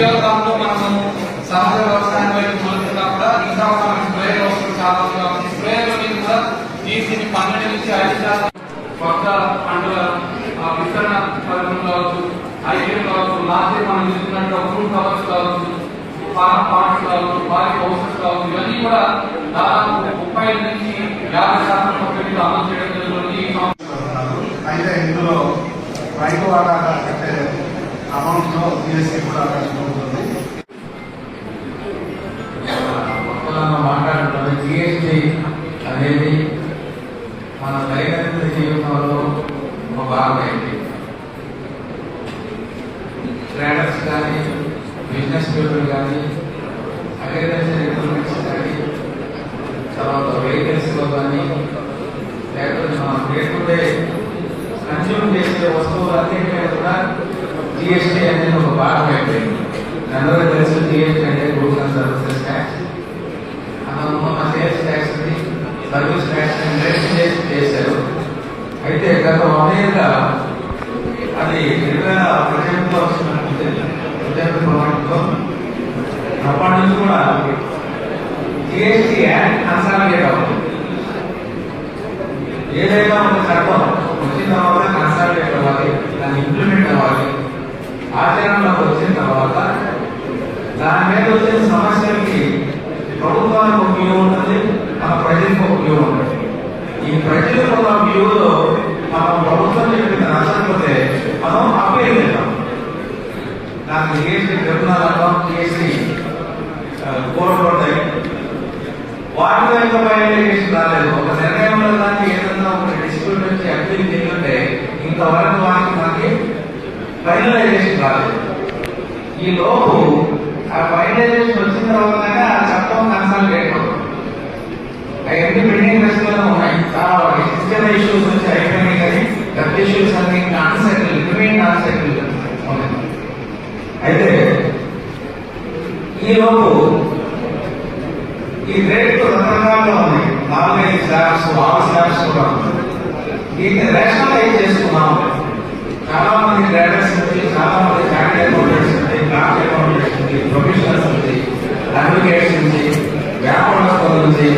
జీవితంలో మనము సహజ వ్యవసాయం వైపు మొదలుతున్నా కూడా ఇంకా మనకి స్ప్రేయర్ అవసరం చాలా ఉంది కాబట్టి స్ప్రేయర్ల మీద కూడా దీన్ని 12 నుంచి 5% కొత్త పంటల విస్తరణ పథకం కావచ్చు, ఐక్యం కావచ్చు, లాస్ట్ మనం చూస్తున్నట్టు ఫ్రూట్ కవర్స్ కావచ్చు, ఫార్మ్ పార్ట్స్ కావచ్చు, వారి హౌసెస్ కావచ్చు, ఇవన్నీ కూడా దాదాపు 30 నుంచి 50% పద్ధతిలో అమలు చేయడం జరుగుతుంది. అయితే ఇందులో రైతు వాటా కట్టే అమౌంట్ లో జీఎస్టీ కూడా కట్టుకుంటుంది. మాట్లాడుతున్నది జీఎస్టీ అనేది మన దైనందిన జీవితంలో ఒక భాగమైంది. ట్రేడర్స్ కానీ, బిజినెస్ పీపుల్ కానీ, అగ్రికల్చర్ ఇంప్లిమెంట్స్ కానీ, తర్వాత వెహికల్స్లో కానీ, లేకపోతే మనం డే టు డే కన్స్యూమ్ చేసే వస్తువులు అన్నింటినీ కూడా జీఎస్టీ అనేది ఒక భాగం అయిపోయింది. అందరూ తెలుసు జీఎస్టీ అంటే గూడ్స్ అండ్ సర్వీసెస్ ట్యాక్స్. మన సేల్స్ ట్యాక్స్ ని, సర్వీస్ ట్యాక్స్ ని రేట్ చేశారు. అయితే గత 1 year గా అది 2018లో వచ్చినట్టు అప్పటి నుంచి కూడా జీఎస్టీ యాక్ట్ కన్సాలిడేట్ అవుతుంది. ఏదైనా ఒక చట్టం వచ్చిన తర్వాత కన్సాలిడేట్ అవ్వాలి, దాన్ని ఇంప్లిమెంట్ అవ్వాలి. ఆచరణలోకి వచ్చిన తర్వాత దాని మీద వచ్చిన సమస్యలకి ప్రభుత్వానికి ఒక వ్యూ ఉంటుంది, మన ప్రజలకు ఒక వ్యూ ఉంటుంది. ఈ ప్రజలకు ఉన్న వ్యూలో మనం ప్రభుత్వం చెప్పిన నచ్చకపోతే మనం అప్పీల్ చేద్దాం. దానికి జీఎస్టీ ట్రిబ్యునల్ అంటాం, జీఎస్టీ కోర్టు ఉంటాయి. వాటిలో ఇంకా ఫైనలైజేషన్ రాలేదు. ఒక నిర్ణయంలో దానికి ఏదన్నా ఒక డిస్ప్యూట్ నుంచి అప్పీల్ చేయాలంటే ఇంతవరకు మనకి ఫైనలైజేషన్ రాలేదు. ఈ లోపు ఆ ఫైనలైజేషన్ వచ్చిన తర్వాత ఆ చట్టం కన్సల్టేట్ అవుతుంది. అవన్నీ పెండింగ్ దశలో ఉన్నాయి. చాలా సిస్టమ్ ఇష్యూస్ వచ్చి అయిపోయినాయి, కానీ డబ్బు ఇష్యూస్ అన్ని అన్సెటిల్ రిమైన్ అన్సెటిల్ ఉన్నాయి. అయితే ఈ లోపు ఈ రేట్లు రకరకాలుగా ఉన్నాయి. 4-5 స్లాబ్స్, 6 స్లాబ్స్ కూడా ఉన్నాయి. దీన్ని రేషనలైజ్ చేసుకున్నాం. చాలా మంది ట్రేడర్స్ నుంచి, చాలా మంది చార్టెడ్ అకౌంటెంట్స్ నుంచి, క్లాస్ అకౌంటెంట్స్ నుంచి, ప్రొఫెషనల్స్ నుంచి, అడ్వకేట్స్ నుంచి, వ్యాపారస్తుల నుంచి,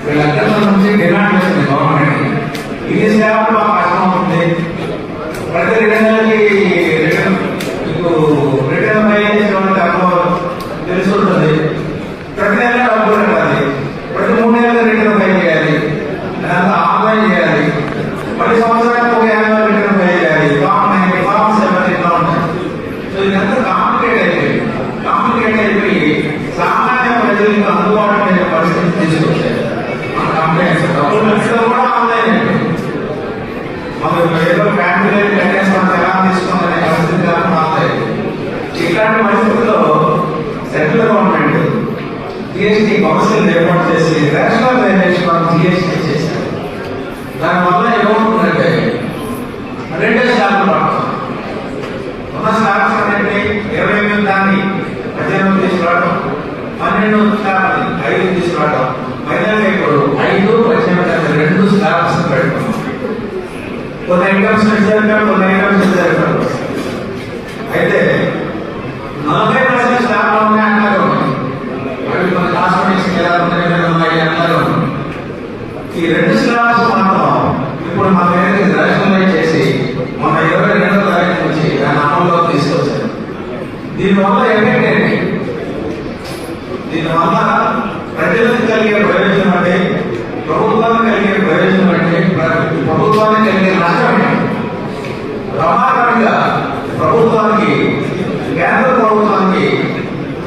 వీళ్ళందరి నుంచి డిమాండ్ చేస్తుంది గవర్నమెంట్. ఇది స్లాబ్ మాకు కష్టం అవుతుంది. ప్రతి 2 నెలలకి రిటర్న్ పై తెలుసుంటుంది. ప్రతి నెల డబ్బులు కట్టాలి, ప్రతి 3 నెలలు రిటర్న్ పై చేయాలి, అదంతా ఆన్లైన్ చేయాలి. ప్రతి సంవత్సరానికి ఒక 50 రిటర్న్ పై చేయాలి. ఫామ్ 7 ఇట్లా ఉంటాయి. సో ఇదంతా కాంప్లికేట్ అయిపోయి సామాన్య ప్రజలకు అందుబాటులో లేని పరిస్థితి తీసుకొచ్చారు. మన కంప్లైంట్స్ డబ్బులు పెట్టడం కూడా ఆన్లైన్ అయిపోయింది. మాకు ఏదో ఫ్యామిలీ కట్టేస్తాం ఎలా తీసుకుందనే పరిస్థితి కాకుండా ఇట్లాంటి పరిస్థితుల్లో సెంట్రల్ గవర్నమెంట్ జిఎస్టీ కౌన్సిల్ ఏర్పాటు చేసి రేషనలైజేషన్ ఆఫ్ జిఎస్టీ చేశారు. దానివల్ల ఏమవుతుందంటే 2 స్లాబ్లు పడతాం. ఉన్న స్లాబ్స్ అన్నింటినీ 28 దాన్ని 18 తీసుకురావడం, 12 స్లాబ్ని 5 తీసుకురావడం, ఫైనల్గా ఇప్పుడు 5, 18 2 స్లాబ్స్ పెట్టుకున్నాం. కొన్ని ఐటమ్స్ రిజర్వ్, కొన్ని ఐటమ్స్ రిజర్వ్. అయితే 40% స్లాబ్లు ఉన్నాయి, అంటారు అవి మన కాస్మెటిక్స్ ఎలా ఉన్నాయి అంటారు. ఈ 2 స్లాబ్స్ మాత్రం ఇప్పుడు మన దగ్గర రేషనలైజ్ చేసి మన 22వ తారీఖు నుంచి దాని అమల్లోకి తీసుకొచ్చారు. దీనివల్ల ఎఫెక్ట్ ఏంటి? దీనివల్ల ప్రజలకు కలిగే ప్రయోజనం అంటే, ప్రభుత్వానికి కలిగే ప్రయోజనం అంటే, ప్రభుత్వానికి కలిగే నష్టం ఏంటి? ప్రమాదంగా ప్రభుత్వానికి, కేంద్ర ప్రభుత్వానికి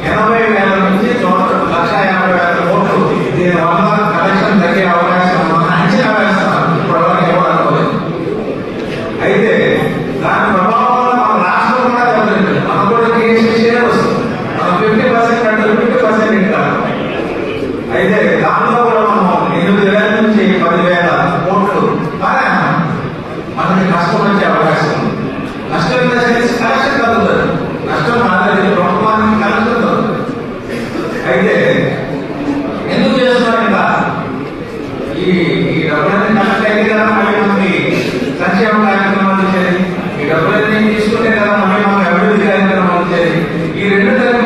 80,000 నుంచి 1,50,000 కోట్లు దీనివల్ల కలెక్షన్ తగ్గే అవకాశం అంచనా వేస్తున్నారు. ఇప్పటివరకు ఎవరు అనుకోలేదు. అయితే దాని ప్రభావం వల్ల మన రాష్ట్రం కూడా దెబ్బతింటుంది. మనకు కూడా జీఎస్టీ షేర్ వస్తుంది. మనం 50% అంటే 50% ఇస్తారు. అయితే దానిలో కూడా మనం 8,000 నుంచి 10,000 కోట్లు మనకి నష్టం వచ్చే అవకాశం ఉంది. నష్టం ఎంత చేసి కలెక్షన్ తగ్గుతుంది. నష్టం రాలేదు, ప్రభుత్వానికి కలెక్షన్ తగ్గుతుంది. అయితే ఎందుకు చేస్తున్నారు ఇంకా? ఈ డబ్బులన్నీ కలెక్ట్ అయితే కదా మళ్ళీ మనకి సంక్షేమ కార్యక్రమాలు ఇచ్చేది. ఈ డబ్బులన్నీ తీసుకుంటే కదా మళ్ళీ మనం అభివృద్ధి కార్యక్రమాలు ఇచ్చేది. ఈ 2 కలిపి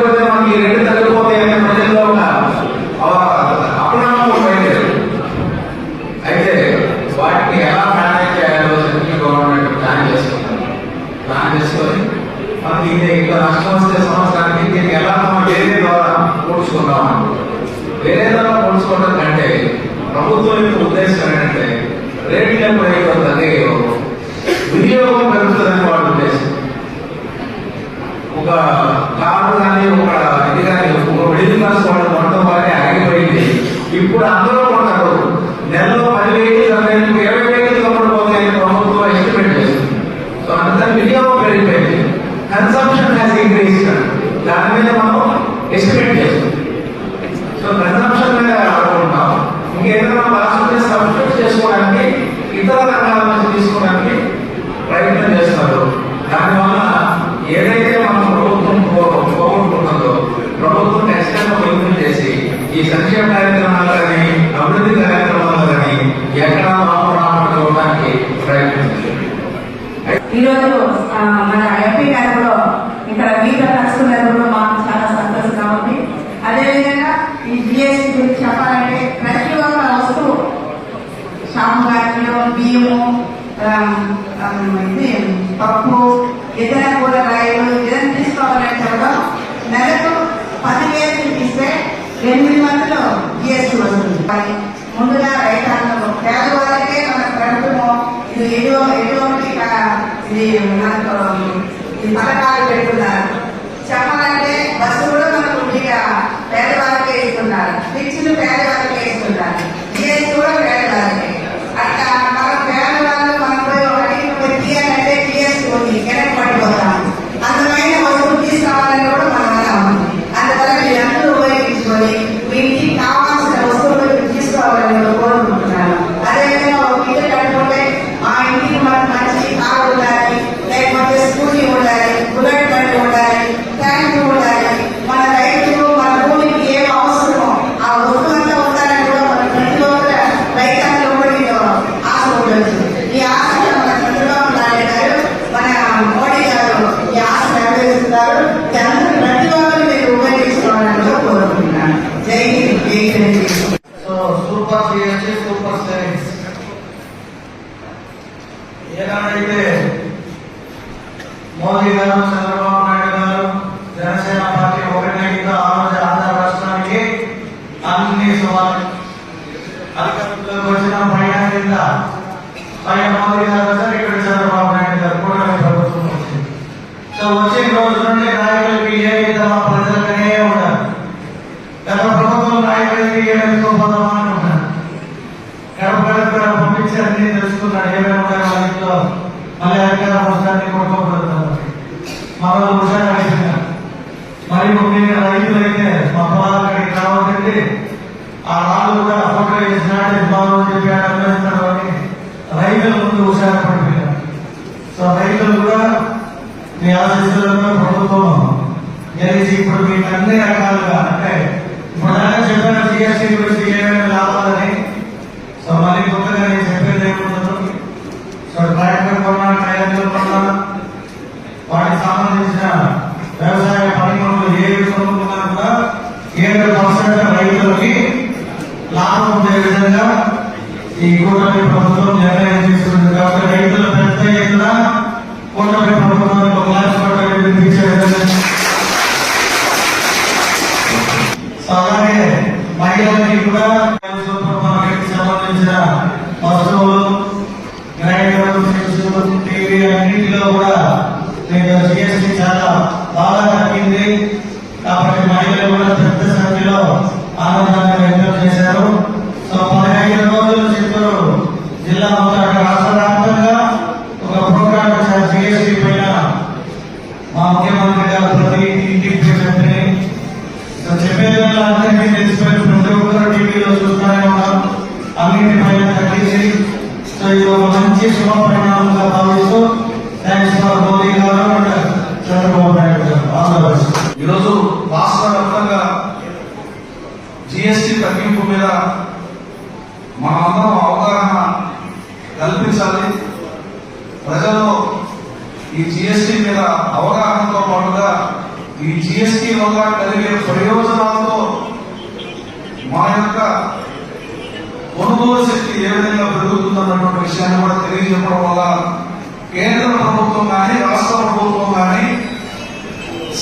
ప్రభుత్వం యొక్క ఉద్దేశం ఏంటంటే రేట్లు ఎప్పుడైతే తగ్గాయో వినియోగం పెరుగుతుందని వాళ్ళ ఉద్దేశం. ఒక కారు కానీ ఒక ఇది కానీ ఒక మిడిల్ క్లాస్ వాళ్ళు మొత్తం బాగా ఆగిపోయింది. ఇప్పుడు అందరూ కొంటారు. నెలలో 10 వెహికల్స్ 20 వెహికల్స్ అప్పుడు పోతాయని ప్రభుత్వం ఎస్టిమేట్ చేస్తుంది. సో అందుకని వినియోగం పెరిగిపోయింది. Consumption has increase. దాని మీద మనం ఎస్టిమేట్ చేస్తాం. సో కన్సంప్షన్ మీద ఆడుకుంటాం. ఇంకేదైనా రాష్ట్రం సబ్స్టిట్యూట్ చేసుకోవడానికి ఇతర రంగాల నుంచి తీసుకోవడానికి ప్రయత్నం చేస్తారు. దానివల్ల ఏదైతే మనం ప్రభుత్వం పోగొట్టుకుంటుందో ప్రభుత్వం ఖచ్చితంగా ప్రయత్నం చేసి ఈ సంక్షేమ కార్యక్రమాలు కానీ అభివృద్ధి కార్యక్రమాలు కానీ ఎక్కడా లోపం రాకుండా చూడడానికి ప్రయత్నించారు. ఈరోజు మన ఎంపీ గారు కూడా ఇక్కడ మీతో కలుసుకున్నప్పుడు మాకు చాలా సంతోషంగా ఉంది. అదేవిధంగా ఈ జిఎస్టీ గురించి చెప్పాలంటే ప్రతి ఒక్క వస్తువు సాంబార్లో బియ్యము ఇది పప్పు ఇతర కూరగాయలు ఏదైనా తీసుకోవాలని చెప్పడం నెలకు 10,000 ఇస్తే 8 మందిలో జిఎస్టీ వస్తుంది. ముందుగా రైతాంగం పేదవాళ్ళకే మన ప్రభుత్వం ఇది ఎటువంటి ఇది మనకు ఈ పథకాలు పెడుతున్నారు. చెప్పాలంటే బస్సు కూడా మనకు పేదవాళ్ళకే ఇస్తున్నారు. పిచ్చిలు పేదవాళ్ళకే ఇస్తున్నారు. జిఎస్టీ కూడా పేదవాళ్ళకే. అట్లా మన పేదవాళ్ళు మనం తీయాలంటే జిఎస్టీ ఉంది వెనక్కి పడిపోతాం. అందమైన వస్తువులు తీసుకోవాలని కూడా మన వల్ల ఉంది. అందువల్ల మీరు అందరూ ఉపయోగించుకొని మీ ఇంటికి కావాల్సిన వస్తువులు తీసుకోవాలని కోరుకుంటున్నాను. అదేవిధంగా ఒక ఇల్లు కట్టుకుంటే మా ఇంటికి మనకు మంచి కారు ఉండాలి, లేకపోతే స్కూటీ ఉండాలి, బుల్లెట్ బండి ఉండాలి, ట్యాంక్ ఉండాలి. మన రైతులు మన భూమికి ఏం అవసరమో ఆ వస్తువు అంతా ఉండాలని కూడా మన ప్రతి ఒక్క రైతాంగంలో కూడా ఆశ ఉండొచ్చు. ఈ ఆశ మన చంద్రబాబు నాయుడు గారు మన మోడీ గారు ఈ ఆశ నెరవేరుస్తున్నారు. అందరూ ప్రతి ఒక్కరు మీరు ఉపయోగించుకోవాలని కూడా కోరుకుంటున్నాను. Jai Hind, Jai Hind. So super GST super savings ఏనాడైతే మోదీ గారు చంద్రబాబు నాయుడు గారు జనసేన పార్టీ ఒకటైందో ఆ రోజు ఆంధ్ర రాష్ట్రానికి అన్ని సవాలు అధికారంలోకి వచ్చిన పైన కింద పైన మోదీ గారు సార్ ఇక్కడ చంద్రబాబు నాయుడు గారు కూడా ప్రభుత్వం వచ్చింది. సో వచ్చిన రోజు నుండి నాయకులకి ఏ విధంగా ప్రజలకనే ఉండాలి. గత ప్రభుత్వం నాయకులకి ఏమేసుకోపోదామా అని ఉన్నారు. గడప పంపించి అన్ని తెలుసుకున్నాడు ఏమేమి ఉన్నాయో వాళ్ళతో మళ్ళీ అధికారం వస్తాన్ని కొట్టుకోబడుతున్నారు. మరో హుషారు అయిపోయినారు. మరి ముఖ్యంగా రైతులైతే మా పొలాలకి కావాలంటే ఆ రాళ్ళు కూడా ఫోటో వేసినాడు బాగుంది చెప్పాడు అని రైతుల ముందు హుషారు పడిపోయినారు. సో రైతులు కూడా మీ ఆశీస్సులను ప్రభుత్వం గెలిచి ఇప్పుడు మీకు అన్ని రకాలుగా అంటే ఇప్పుడు చెప్పిన జిఎస్టీ గురించి ఏమేమి లాభాలని సో మళ్ళీ కొత్తగా నేను చెప్పేది ఏముండదు. సో ట్రాక్టర్ కొన్నా, టైర్లు కొన్నా, వాటికి సంబంధించిన వ్యవసాయ పనిముట్లు ఏవి కొనుక్కున్నా కూడా 7% రైతులకి లాభం ఉండే విధంగా ఈ కూటమి ప్రభుత్వం నిర్ణయం తీసుకుంటుంది. కాబట్టి రైతులు పెద్ద ఎత్తున కూటమి ప్రభుత్వానికి ఒక లక్ష రూపాయలు వినిపించే విధంగా. సో అలాగే మహిళలకి కూడా సూపర్ మార్కెట్ కి సంబంధించిన వస్తువులు, గ్రైండర్, టీవీ అన్నింటిలో కూడా జిఎస్టీ చాలా బాగా తగ్గింది. కాబట్టి మహిళలు కూడా పెద్ద సంఖ్యలో ఆనందాన్ని వ్యక్తం చేశారు. సో 15 రోజుల చిత్తూరు జిల్లా మొత్తం రాష్ట్ర వ్యాప్తంగా ఒక ప్రోగ్రామ్ వచ్చారు జిఎస్టీ పైన. మా ముఖ్యమంత్రి గారు ప్రతి ఇంటికి చెప్పి చెప్పేది అందరికీ తెలిసిపోయి ప్రతి ఒక్కరు టీవీలో చూస్తూనే ఉన్నారు. అన్నింటిపైన తగ్గించి సో ఇది ఒక మంచి శుభ పరిణామంగా భావిస్తూ థ్యాంక్స్ ఫర్ మోదీ గారు అండ్ చంద్రబాబు నాయుడు గారు. All the best. ఈరోజు రాష్ట్ర వ్యాప్తంగా జిఎస్టీ తగ్గింపు మీద మనందరం అవగాహన కల్పించాలి. ప్రజల్లో ఈ జిఎస్టీ మీద అవగాహనతో పాటుగా ఈ జిఎస్టీ వల్ల కలిగే ప్రయోజనాలతో మా యొక్క కొనుగోలు శక్తి ఏ విధంగా పెరుగుతుందన్నటువంటి విషయాన్ని కూడా తెలియజెప్పడం వల్ల కేంద్ర ప్రభుత్వం కానీ రాష్ట్ర ప్రభుత్వం కానీ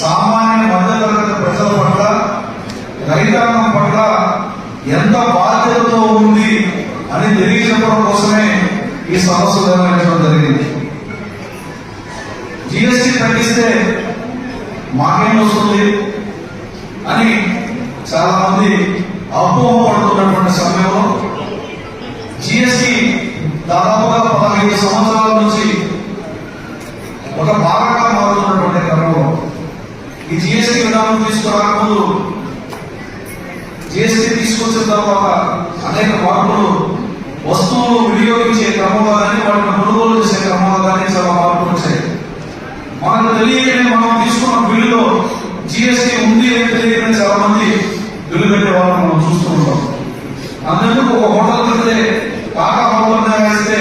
సామాన్య మధ్యతరగతి ప్రజల పట్ల రైతాంగం పట్ల ఎంత బాధ్యతతో ఉంది అని తెలియజెప్పడం కోసమే ఈ సమస్య నిర్వహించడం జరిగింది. జిఎస్టీ తగ్గిస్తే మాకేం వస్తుంది అని చాలా మంది అపోహపడుతున్నటువంటి సమయంలో జిఎస్టీ దాదాపుగా 15 సంవత్సరాల నుంచి ఒక భాగంగా మారుతున్నటువంటి క్రమంలో ఈ జిఎస్టీ విధానం తీసుకురాకముందు జిఎస్టీ తీసుకొచ్చిన తర్వాత అనేక మార్పులు వస్తువులు వినియోగించే క్రమంలో కానీ వాటిని కొనుగోలు చేసే క్రమంలో కానీ చాలా మార్పులు వచ్చాయి. మనకు తెలియని మనం తీసుకున్న బిల్లులో జిఎస్టీ ఉంది అని తెలియని చాలా మంది బిల్లు పెట్టే వాళ్ళని మనం చూస్తూ ఉంటాం. అందుకు ఒక హోటల్ వెళ్తే కాకా హోటల్ వేస్తే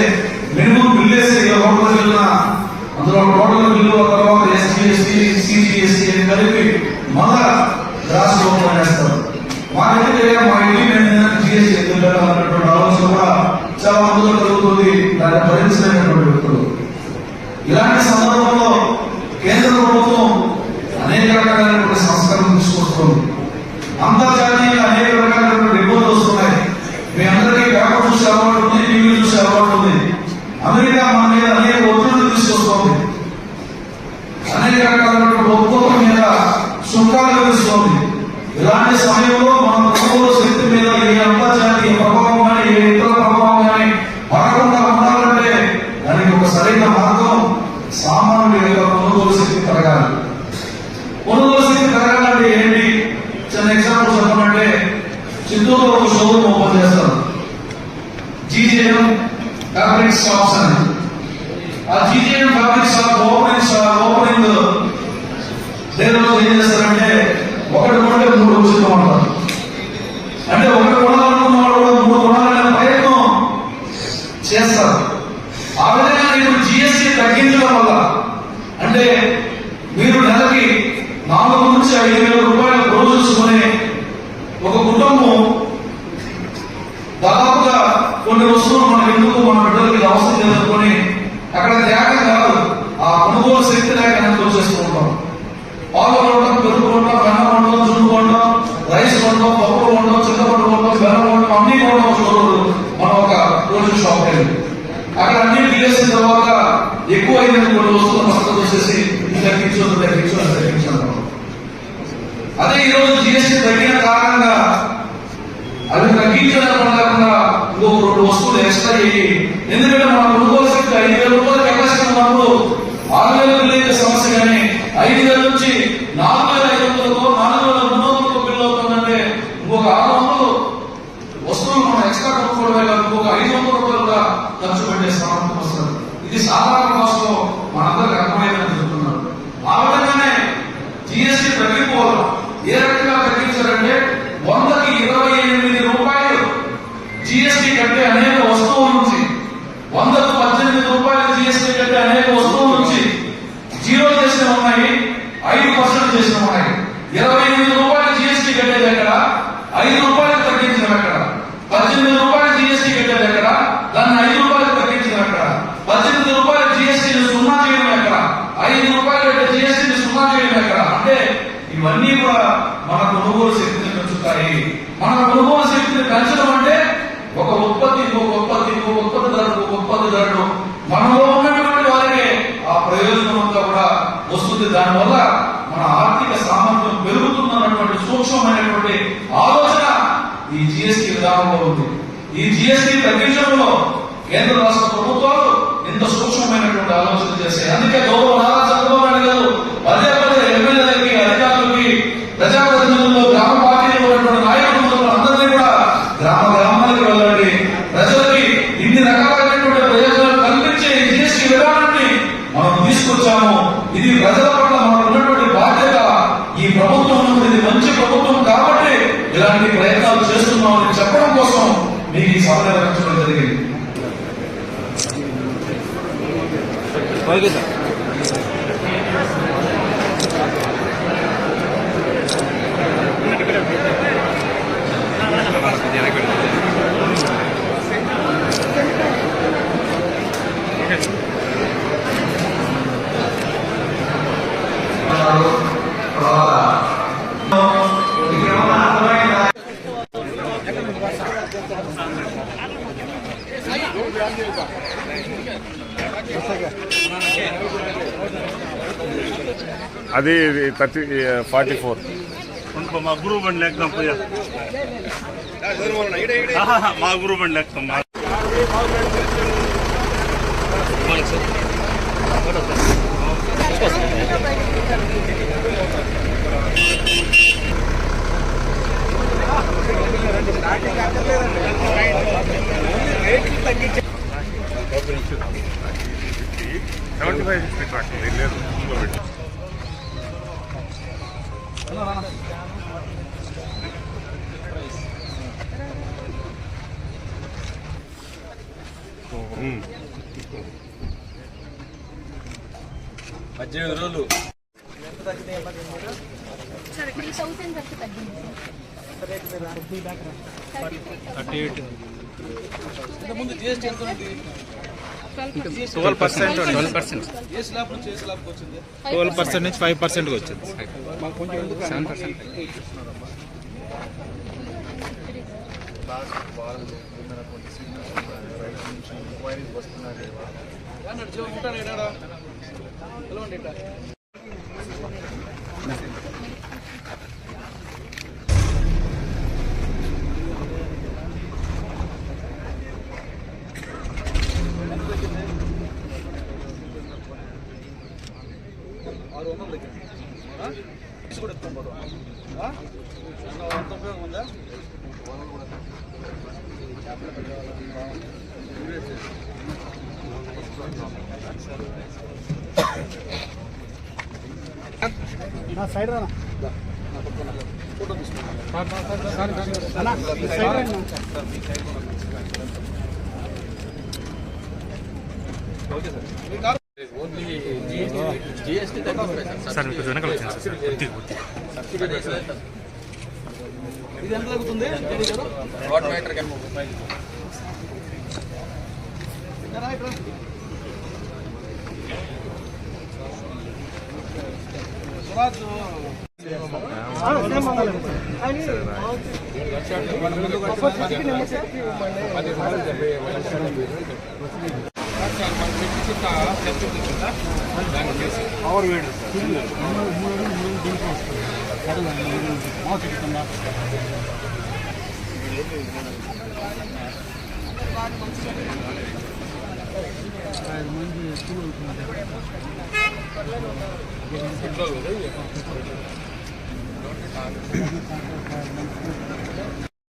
మినిమం బిల్లు వేస్తే ఏ హోటల్ వెళ్ళినా అందులో టోటల్ బిల్లు తర్వాత ఎస్జిఎస్టీ సిజిఎస్టీ అని కలిపి మళ్ళా గ్రాస్ ఓపెన్ చేస్తారు. మా ఇంటి జిఎస్టీ ఎందుకు పెట్టాలన్నటువంటి ఆలోచన కూడా చాలా మందిలో జరుగుతుంది. దాన్ని భరించలేనటువంటి వ్యక్తులు. ఇలాంటి సందర్భంలో కేంద్ర ప్రభుత్వం అనేక రకాలైనటువంటి సంస్కరణలు తీసుకొస్తుంది. అంతర్జాతీయంగా అనేక రకాలైనటువంటి ఇబ్బందులు వస్తున్నాయి. మీ అందరికీ పేపర్ చూసే అలవాటు ఉంది, టీవీ చూసే అలవాటు ఉంది. అమెరికా మన మీద అనేక ఒత్తిళ్లు తీసుకొస్తుంది. అనేక రకాలైనటువంటి ఒత్తిళ్ల మీద సుంకాలు విధిస్తుంది. ఇలాంటి సమయంలో మన కొనుగోలు శక్తి మీద ఏ అంతర్జాతీయ ప్రభావం కానీ ఏ ఇతర ప్రభావం కానీ పడకుండా ఉండాలంటే దానికి ఒక సరైన మార్గం సామాన్యుడి యొక్క కొనుగోలు శక్తి పెరగాలి. కొనుగోలు శక్తి పెరగాలంటే ఏంటి? చిన్న ఎగ్జాంపుల్ చెప్పమంటే చిత్తూరులో ఒక షోరూమ్ ఓపెన్ చేస్తారు, జీజేఎం ఫ్యాబ్రిక్ షాప్స్ అని. ఆ జీజేఎం ఫ్యాబ్రిక్ షాప్ ఓపెనింగ్ దేని రోజు ఏం చేస్తారంటే ఒకటి కొంటే 3 ఉచితం అంటారు. అంటే ఒకటి కొనాలనుకున్న వాళ్ళు కూడా 3 కొనాలనే ప్రయత్నం చేస్తారు. ఆ విధంగా ఇప్పుడు జిఎస్టీ తగ్గించడం వల్ల అంటే మీరు నెలకి 4 నుంచి 5,000 రూపాయలు రోజు చూసుకునే ఒక కుటుంబం దాదాపుగా కొన్ని వస్తువులు మనకు ఎందుకు మన బిడ్డలకి అవసరం చేసుకొని అక్కడ త్యాగం కాదు, ఆ కొనుగోలు శక్తి లేక వచ్చేస్తూ ఉంటాం. పాలు కొనడం, పెరుగు కొనడం, బెల్లం కొనడం, జున్ను కొనడం, రైస్ కొనడం, పప్పులు కొనడం, చింతపండు కొనడం, బెల్లం కొనడం, అన్ని కొనడం స్టోర్లు మనం ఒక రోజు షాప్ వెళ్ళి అక్కడ అన్ని తీసేసిన తర్వాత ఎక్కువ అయిన కొన్ని వస్తువులు పక్కన వచ్చేసి తగ్గించడం. అదే ఈరోజు జిఎస్టీ తగ్గిన కారణంగా అవి తగ్గించడం కాకుండా ఇంకొక 2 వస్తువులు ఎక్స్ట్రా చేయి. ఎందుకంటే మన కొనుగోలు శక్తి 5,000 రూపాయలు కెపాసిటీ ఉన్నప్పుడు 6,000 బిల్లు సమస్య కానీ 5,000 నుంచి 4,500 4,300 బిల్లు అవుతుందంటే ఇంకొక 600 వస్తువులు మనం ఎక్స్ట్రా కొనుక్కోవడమే కాదు, ఇంకొక 500 రూపాయలు కూడా ఖర్చు పెట్టే సామర్థ్యం వస్తుంది. ఇది సాధారణ భాషలో మనందరికి అర్థమైందని చెప్తున్నారు. ఆ విధంగానే జిఎస్టీ తగ్గిపోవాలి. ఏ రకంగా తగ్గించారంటే 100కి 28 రూపాయలు జిఎస్టీ కంటే అనేక వస్తువుల నుంచి 100కు 18 రూపాయలు జిఎస్టీ కంటే అనేక వస్తువుల నుంచి 0 చేసిన ఉన్నాయి, 5% చేసిన ఉన్నాయి. 28 రూపాయలు జిఎస్టీ కట్టేది ఎక్కడ? 5 రూపాయలు తగ్గించడం ఎక్కడ? 18 రూపాయలు జిఎస్టీ కట్టేది ఎక్కడ? దాన్ని 5 రూపాయలు తగ్గించడం ఎక్కడ? 18 రూపాయలు జిఎస్టీని 0 చేయడం ఎక్కడ? 5 రూపాయలు కట్టే జిఎస్టీని 0 చేయడం ఎక్కడ? అంటే ఇవన్నీ కూడా మన కొనుగోలు శక్తిని పెంచుతాయి. మన కొనుగోలు శక్తిని పెంచడం అంటే ఒక ఉత్పత్తి ఉత్పత్తిదారుడు మనలో ఉన్నటువంటి వారికి ఆ ప్రయోజనం అంతా కూడా వస్తుంది. దానివల్ల మన ఆర్థిక సామర్థ్యం పెరుగుతుందన్నటువంటి సూక్ష్మమైనటువంటి ఆలోచన ఈ జిఎస్టీ విధానంలో ఉంది. ఈ జిఎస్టీ తగ్గించడంలో కేంద్ర రాష్ట్ర ప్రభుత్వాలు ఇంత సూక్ష్మమైనటువంటి ఆలోచన చేశాయి. అందుకే గౌరవ నారా చంద్రబాబు నాయుడు గారు పదే ఎమ్మెల్యేలకి, అధికారులకి, ప్రజాప్రతినిధుల్లో, గ్రామ పార్టీలో ఉన్నటువంటి నాయకులు అందరినీ కూడా గ్రామాలకు వెళ్ళండి, ప్రజలకి ఇన్ని రకాలైనటువంటి ప్రయోజనాలు కల్పించే జిఎస్టీ విధానాన్ని మనం తీసుకొచ్చాము. ఇది ప్రజల పట్ల మనకు ఉన్నటువంటి బాధ్యత. ఈ ప్రభుత్వం ఇది మంచి ప్రభుత్వం కాబట్టి ఇలాంటి ప్రయత్నాలు చేస్తున్నామని చెప్పడం కోసం మీకు ఈ సభ నిర్వహించడం జరిగింది. అది 44 उनको माँ गुरु बन लेता भैया माँ गुरु बन लेता సార్ 3000 వరకు తగ్గింది ముందు జిఎస్టీ ఎంత ఉంది 12% నుంచి 5% వచ్చింది. సైడ్ రానా సార్ మీకు వెనకాల వచ్చింది సార్ ఇది ఎంత తగ్గుతుంది